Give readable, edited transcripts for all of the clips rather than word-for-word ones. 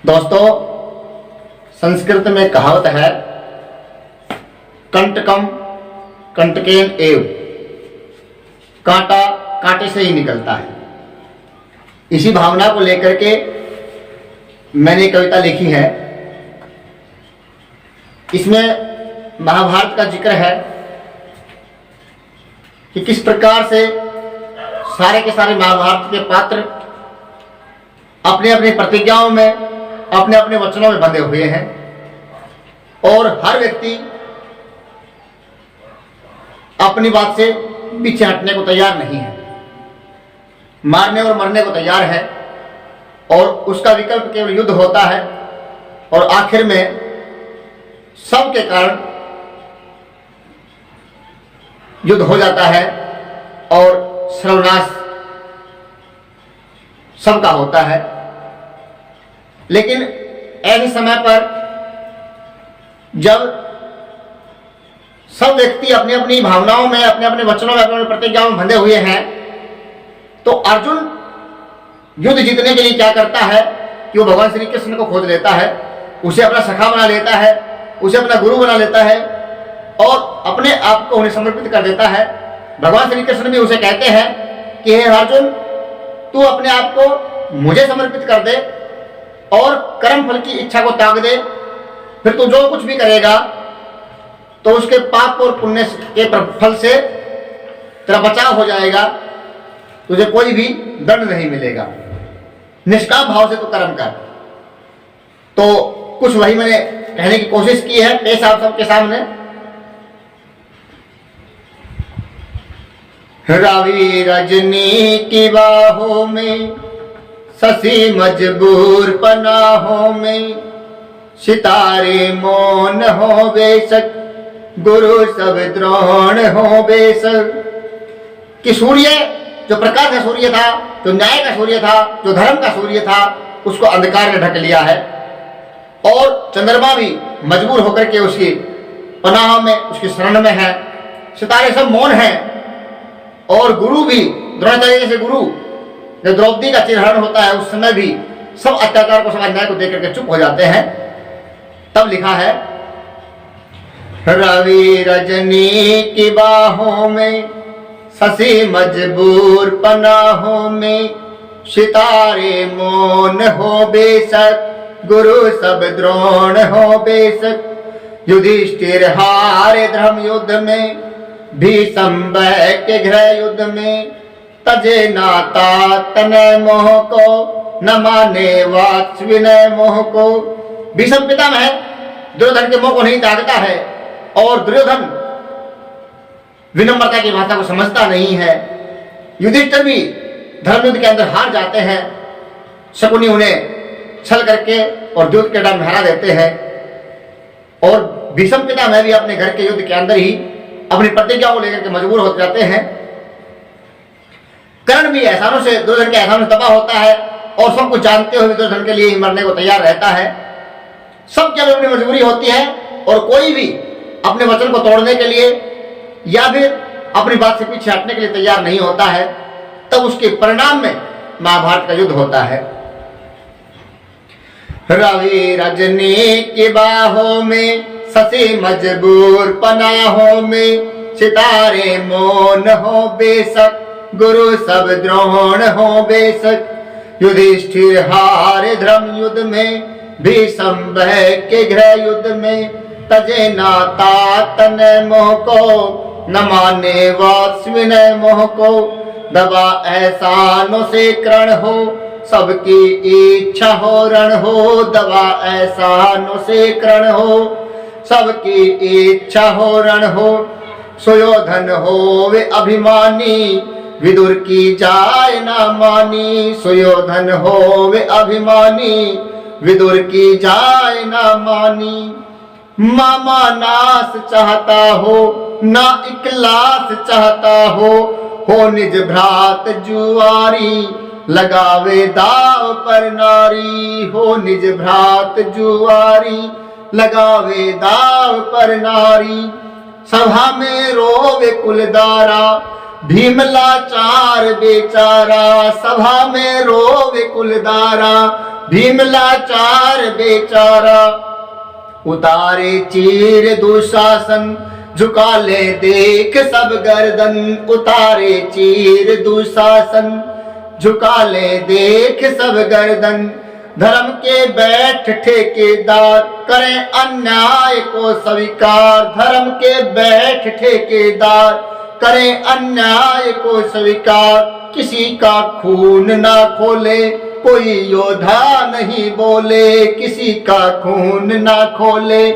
दोस्तों, संस्कृत में कहावत है कंटकम कंटकेन एव, कांटा कांटे से ही निकलता है। इसी भावना को लेकर के मैंने कविता लिखी है। इसमें महाभारत का जिक्र है कि किस प्रकार से सारे के सारे महाभारत के पात्र अपने अपने प्रतिज्ञाओं में, अपने अपने वचनों में बंधे हुए हैं और हर व्यक्ति अपनी बात से पीछे हटने को तैयार नहीं है, मारने और मरने को तैयार है और उसका विकल्प केवल युद्ध होता है और आखिर में सब के कारण युद्ध हो जाता है और सर्वनाश सबका होता है। लेकिन ऐसे समय पर जब सब व्यक्ति अपनी अपनी भावनाओं में, अपने अपने वचनों में, अपने अपने प्रतिज्ञाओं में बंधे हुए हैं, तो अर्जुन युद्ध जीतने के लिए क्या करता है कि वो भगवान श्री कृष्ण को खोज लेता है, उसे अपना सखा बना लेता है, उसे अपना गुरु बना लेता है और अपने आप को उन्हें समर्पित कर देता है। भगवान श्री कृष्ण भी उसे कहते हैं कि हे अर्जुन, तू अपने आप को मुझे समर्पित कर दे और कर्म फल की इच्छा को त्याग दे, फिर तू जो कुछ भी करेगा तो उसके पाप और पुण्य के फल से तेरा बचाव हो जाएगा, तुझे कोई भी दंड नहीं मिलेगा, निष्काम भाव से तू कर्म कर। तो कुछ वही मैंने कहने की कोशिश की है पेश आप सबके सामने। रवि रजनी की बाहों में, शशि मजबूर पनाहों में, सितारे मौन हो बेशक, गुरु सब द्रोण हो बेशक। कि सूर्य जो प्रकाश का सूर्य था, जो न्याय का सूर्य था, जो धर्म का सूर्य था, उसको अंधकार ने ढक लिया है और चंद्रमा भी मजबूर होकर के उसकी पनाह में, उसकी शरण में है। सितारे सब मौन हैं और गुरु भी द्रोणाचार्य जैसे गुरु, जब द्रौपदी का चिरहरण होता है उस समय भी सब अत्याचार को, सब अन्याय को देख करके चुप हो जाते हैं। तब लिखा है रवि रजनी की बाहों में, शशि मजबूर पनाहों में, सितारे मौन हो बेशक, गुरु सब द्रोण हो बेशक। युधिष्ठिर हारे धर्म युद्ध में, भीष्म के गृह युद्ध में, तजे नाता तनय मोह को, न माने वात्स विनय मोह को। भीष्म पितामह दुर्योधन के मोह को नहीं त्यागता है और दुर्योधन विनम्रता की भाषा को समझता नहीं है। युधिष्ठिर भी धर्म युद्ध के अंदर हार जाते हैं, शकुनी उन्हें छल करके और युद्ध के डर में हरा देते हैं और भीष्म पितामह भी अपने घर के युद्ध के अंदर ही अपनी प्रतिज्ञा को लेकर के मजबूर हो जाते हैं। कर्ण भी एहसानों से, दुर्योधन के एहसानों से तबाह होता है और सब कुछ जानते हुए दुर्योधन के लिए ही मरने को तैयार रहता है। सबकी अपनी मजबूरी होती है और कोई भी अपने वचन को तोड़ने के लिए या फिर अपनी बात से पीछे हटने के लिए तैयार नहीं होता है। तब उसके परिणाम में महाभारत का युद्ध होता है। रवि रजनी की बाहों में, शशि मजबूर पनाहों में, सितारे मौन हो बेशक, गुरु सब द्रोण हो बेशक। युधिष्ठिर हारे धर्म युद्ध में, भीष्म के गृह युद्ध में, तजे नाता तनय मोह को, न माने वात्स विनय मोह को। दबा एहसानों से कर्ण हो, सबकी इच्छा हो रण हो। दबा एहसानों से कर्ण हो, सबकी इच्छा हो रण हो। सुयोधन हो वे अभिमानी, विदुर की जाय ना मानी। सुयोधन हो वे अभिमानी, विदुर की जाय ना मानी। मामा नाश चाहता हो, ना इकलास चाहता हो निज भ्रात जुआरी। लगावे दाव पर नारी, हो निज भ्रात जुआरी। लगावे दाव पर नारी। सभा में रोवे कुलदारा, भीमलाचार बेचारा। सभा में रोवे कुलदारा, भीम लाचार बेचारा, उतारे चीर दुशासन, झुका ले देख सब गर्दन। उतारे चीर दुशासन, झुका ले देख सब गर्दन। धर्म के बैठ ठेकेदार, करें अन्याय को स्वीकार। धर्म के बैठ ठेकेदार, करें अन्याय को स्वीकार। किसी का खून ना खोले, कोई योद्धा नहीं बोले। किसी का खून ना खोले,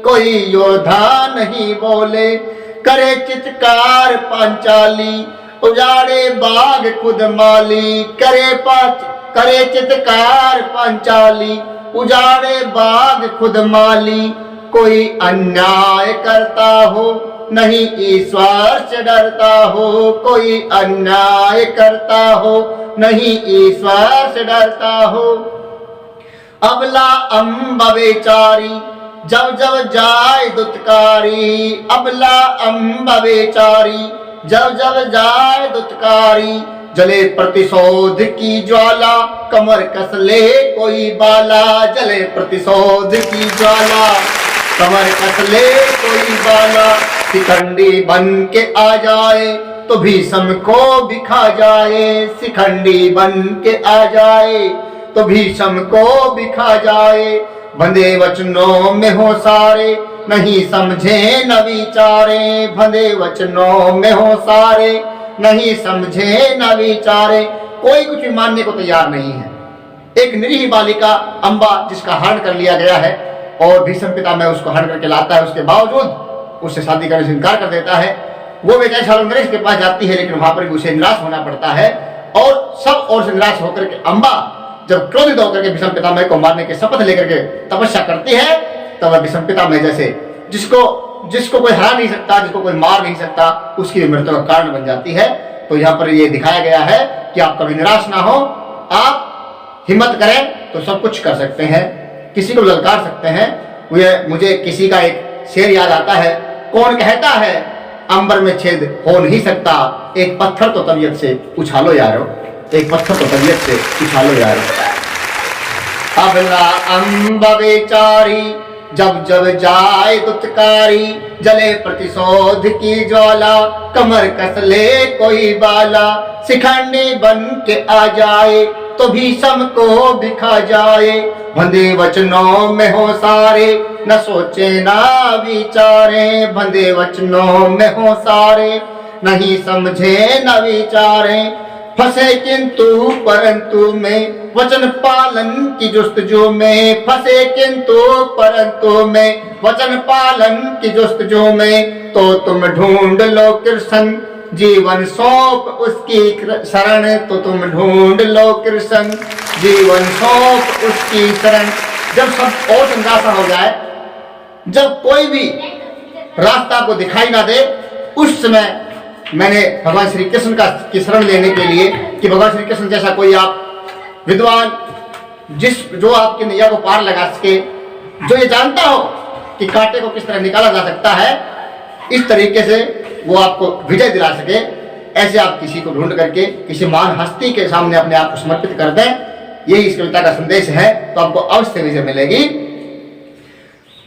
कोई योद्धा नहीं बोले। करे चित्कार पांचाली, उजाड़े बाग खुद माली। करे चित्कार पांचाली, उजाड़े बाग खुद माली। कोई अन्याय करता हो, नहीं ईश्वर से डरता हो। कोई अन्याय करता हो, नहीं ईश्वर से डरता हो। अबला अम्ब बेचारी, जब जब जाए दुत्कारी। अबला अम्ब बेचारी, जब जब जाए दुत्कारी। जले प्रतिशोध की ज्वाला, कमर कस ले कोई बाला। जले प्रतिशोध की ज्वाला, कमर कस ले कोई बाला। शिखंडी बन के आ जाए, तो भीष्म को भी खा जाए। शिखंडी बन के आ जाए, तो भीष्म को भी खा जाए। बंधे वचनों में हो सारे, नहीं समझे न विचारे। बंधे वचनों में हो सारे, नहीं समझे न विचारे। कोई कुछ भी मानने को तैयार नहीं है। एक निरीह बालिका अम्बा, जिसका हरण कर लिया गया है, और भीष्म पितामह उसको हरण करके लाता है, उसके बावजूद उससे शादी करने से इनकार कर देता है। वो बेचारी शाल्व नरेश के पास जाती है, लेकिन वहां पर भी उसे निराश होना पड़ता है। और सब ओर से निराश होकर के अम्बा जब क्रोधित होकर के भीष्म पितामह को मारने के शपथ लेकर के तपस्या करती है, तब वह भीष्म पितामह जैसे जिसको कोई हरा नहीं सकता, जिसको कोई मार नहीं सकता, उसकी मृत्यु का कारण बन जाती है। तो यहाँ पर ये दिखाया गया है कि आप कभी निराश ना हो, आप हिम्मत करें तो सब कुछ कर सकते हैं, किसी को ललकार सकते हैं। मुझे किसी का एक शेर याद आता है, कौन कहता है अंबर में छेद हो नहीं सकता। एक पत्थर तो तबीयत से उछालो यारो, एक पत्थर तो तबीयत से उछालो यारो। अबला अम्ब बेचारी, जब जब जाए दुत्कारी। जले प्रतिशोध की ज्वाला, कमर कस ले कोई बाला। शिखंडी बन के आ जाए, तो भीष्म को भी खा जाए। बंधे वचनों में हो सारे, न सोचे ना विचारे। बंधे वचनों में हो सारे, नहीं समझे न विचारे। फंसे किंतु परंतु में, वचन पालन की जुस्तजू में। फंसे किंतु परंतु में, वचन पालन की जुस्तजू में। तो तुम ढूंढ लो कृष्ण, जीवन सौंप उसकी शरण। तो तुम ढूंढ लो कृष्ण, जीवन सौंप उसकी शरण। जब सब और निराशा हो जाए, जब कोई भी रास्ता को दिखाई ना दे, उस समय मैंने भगवान श्री कृष्ण की शरण लेने के लिए, कि भगवान श्री कृष्ण जैसा कोई आप विद्वान, जो आपकी नैया को पार लगा सके, जो ये जानता हो कि कांटे को किस तरह निकाला जा सकता है, इस तरीके से वो आपको विजय दिला सके, ऐसे आप किसी को ढूंढ करके किसी महान हस्ती के सामने अपने आप को समर्पित कर दें। यही इस कविता का संदेश है, तो आपको अवश्य विजय मिलेगी।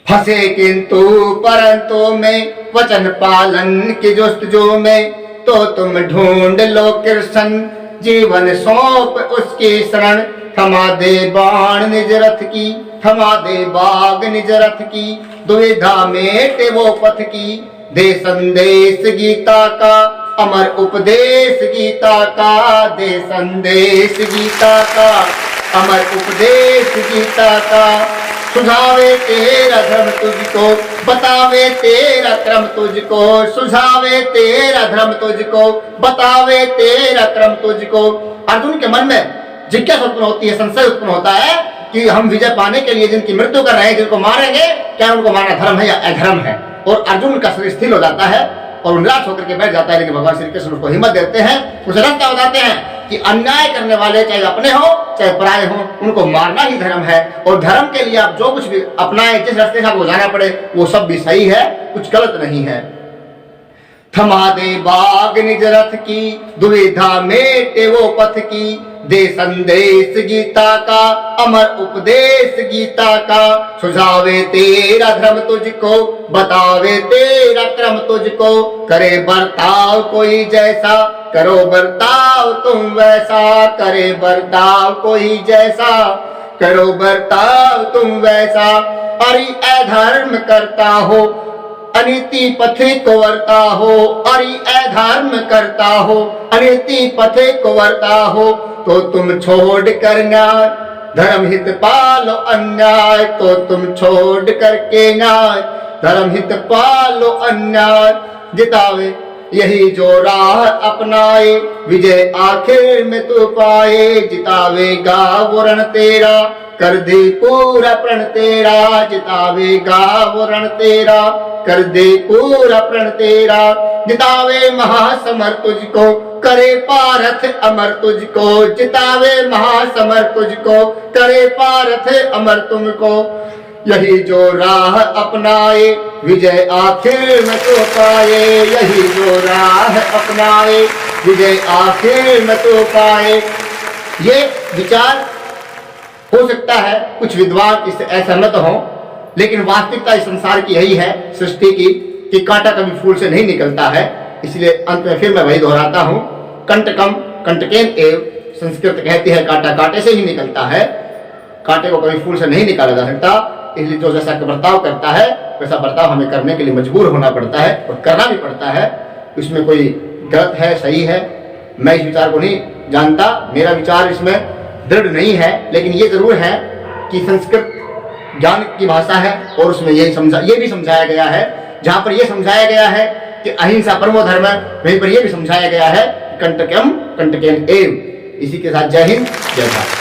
फंसे किंतु परंतु में, वचन पालन की जुस्तजू में। तो तुम ढूंढ लो कृष्ण, जीवन सौंप उसकी शरण। थमा दे बाण निज रथ की, थमा दे बाग निज रथ की। दुविधा मेटे वो पथ की, दे संदेश गीता का। अमर उपदेश गीता का, दे संदेश गीता का। अमर उपदेश गीता का। सुझावे तेरा धर्म तुझको, बतावे तेरा क्रम तुझको। सुझावे तेरा धर्म तुझको, बतावे तेरा क्रम तुझको। अर्जुन के मन में जिज्ञासा उत्पन्न होती है, संशय उत्पन्न होता है कि हम विजय पाने के लिए जिनकी मृत्यु कर रहे हैं, जिनको मारेंगे, क्या उनको मारना धर्म है या अधर्म है। और अर्जुन का शरीर स्थिर हो जाता है और निराश होकर के बैठ जाता है। लेकिन भगवान श्री कृष्ण उसको हिम्मत देते हैं, उसे रास्ता बताते हैं कि अन्याय करने वाले चाहे अपने हो चाहे पराये हो, उनको मारना ही धर्म है। और धर्म के लिए आप जो कुछ भी अपनाए, जिस रास्ते से आपको जाना पड़े, वो सब भी सही है, कुछ गलत नहीं है। थमा दे बाग निज रथ की, दुविधा मेटे वो पथ की, दे संदेश गीता का, अमर उपदेश गीता का, सुझावे तेरा धर्म तुझको, बतावे तेरा क्रम तुझको, करे बर्ताव कोई जैसा, करो बर्ताव तुम वैसा, करे बर्ताव कोई जैसा, करो बर्ताव तुम वैसा। अरि अधर्म करता हो, अनिति पथे को वर्ता हो, अरि अधर्म करता हो, अनिति पथे को वर्ता हो, तो तुम छोड़ कर न्याय, धर्म हित पालो अन्याय, तो तुम छोड़ करके न्याय, धर्म हित पालो अन्याय। जितावे यही जो राह अपनाए, विजय आखिर में तू पाए, जितावेगा वो रण तेरा, कर दे पूरा प्रण तेरा, जितावेगा वो रण तेरा, कर दे पूरा प्रण तेरा। जितावे महासमर तुझको, करे पारथ अमर तुझको, जितावे महासमर तुझको, करे पारथ अमर तुमको। यही जो राह अपनाए, विजय आखिर में तो पाए, यही जो राह अपनाए, विजय आखिर में तो पाए। ये विचार हो सकता है कुछ विद्वान इससे असहमत हों, लेकिन वास्तविकता इस संसार की यही है, सृष्टि की, कि कांटा कभी फूल से नहीं निकलता है। इसलिए अंत में फिर मैं वही दोहराता हूं, कंटकम कंटकेन एव, संस्कृत कहती है कांटा कांटे से ही निकलता है, कांटे को कभी फूल से नहीं निकाला जा सकता। इसलिए जो जैसा बर्ताव करता है वैसा बर्ताव हमें करने के लिए मजबूर होना पड़ता है और करना भी पड़ता है। इसमें कोई गलत है सही है, मैं इस विचार को नहीं जानता, मेरा विचार इसमें दृढ़ नहीं है, लेकिन ये जरूर है कि संस्कृत ज्ञान की भाषा है और उसमें ये भी समझाया गया है, जहां पर यह समझाया गया है कि अहिंसा परमो धर्म, वहीं पर यह भी समझाया गया है कंटकम कंटकेन एव। इसी के साथ जय हिंद जय भारत।